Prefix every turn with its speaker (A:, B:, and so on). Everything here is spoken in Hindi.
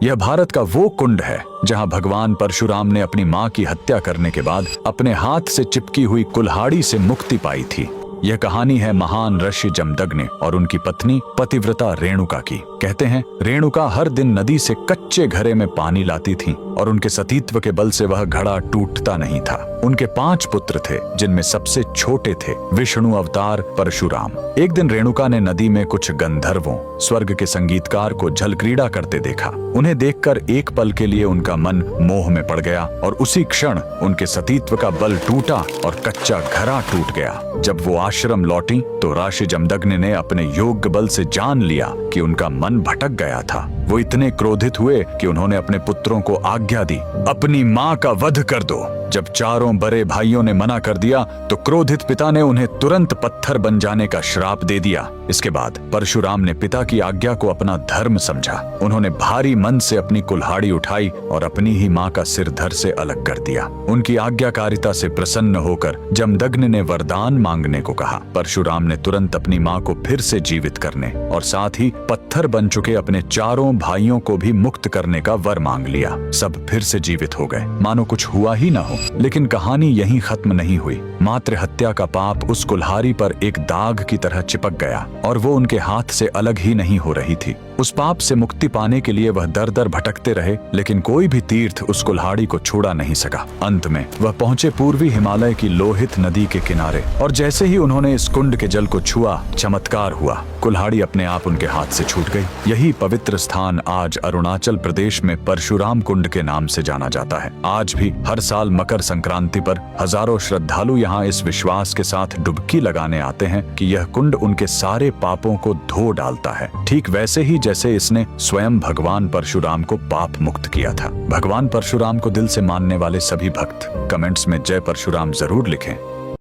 A: यह भारत का वो कुंड है जहां भगवान परशुराम ने अपनी मां की हत्या करने के बाद अपने हाथ से चिपकी हुई कुल्हाड़ी से मुक्ति पाई थी। यह कहानी है महान ऋषि जमदग्नि और उनकी पत्नी पतिव्रता रेणुका की। कहते हैं रेणुका हर दिन नदी से कच्चे घड़े में पानी लाती थी और उनके सतीत्व के बल से वह घड़ा टूटता नहीं था। उनके 5 पुत्र थे जिनमें सबसे छोटे थे विष्णु अवतार परशुराम। एक दिन रेणुका ने नदी में कुछ गंधर्वों स्वर्ग के संगीतकार को जल क्रीड़ा करते देखा। उन्हें देखकर एक पल के लिए उनका मन मोह में पड़ गया और उसी क्षण उनके सतीत्व का बल टूटा और कच्चा घड़ा टूट गया। जब वो आश्रम लौटी तो ऋषि जमदग्नि ने अपने योग्य बल से जान लिया कि उनका मन भटक गया था। वो इतने क्रोधित हुए कि उन्होंने अपने पुत्रों को आज्ञा दी, अपनी मां का वध कर दो। जब चारों बड़े भाइयों ने मना कर दिया तो क्रोधित पिता ने उन्हें तुरंत पत्थर बन जाने का श्राप दे दिया। इसके बाद परशुराम ने पिता की आज्ञा को अपना धर्म समझा। उन्होंने भारी मन से अपनी कुल्हाड़ी उठाई और अपनी ही मां का सिर धड़ से अलग कर दिया। उनकी आज्ञाकारिता से प्रसन्न होकर जमदग्नि ने वरदान मांगने को कहा। परशुराम ने तुरंत अपनी मां को फिर से जीवित करने और साथ ही पत्थर बन चुके अपने चारों भाइयों को भी मुक्त करने का वर मांग लिया। सब फिर से जीवित हो गए, मानो कुछ हुआ ही ना हो। लेकिन कहानी यहीं खत्म नहीं हुई। मातृ हत्या का पाप उस कुल्हाड़ी पर एक दाग की तरह चिपक गया और वो उनके हाथ से अलग ही नहीं हो रही थी। उस पाप से मुक्ति पाने के लिए वह दर दर भटकते रहे, लेकिन कोई भी तीर्थ उस कुल्हाड़ी को छुड़ा नहीं सका। अंत में वह पहुंचे पूर्वी हिमालय की लोहित नदी के किनारे और जैसे ही उन्होंने इस कुंड के जल को छुआ, चमत्कार हुआ। कुल्हाड़ी अपने आप उनके हाथ से छूट गई। यही पवित्र स्थान आज अरुणाचल प्रदेश में परशुराम कुंड के नाम से जाना जाता है। आज भी हर साल मकर संक्रांति पर हजारों श्रद्धालु यहाँ इस विश्वास के साथ डुबकी लगाने आते हैं कि यह कुंड उनके सारे पापों को धो डालता है, ठीक वैसे ही जैसे इसने स्वयं भगवान परशुराम को पाप मुक्त किया था। भगवान परशुराम को दिल से मानने वाले सभी भक्त कमेंट्स में जय परशुराम जरूर लिखें।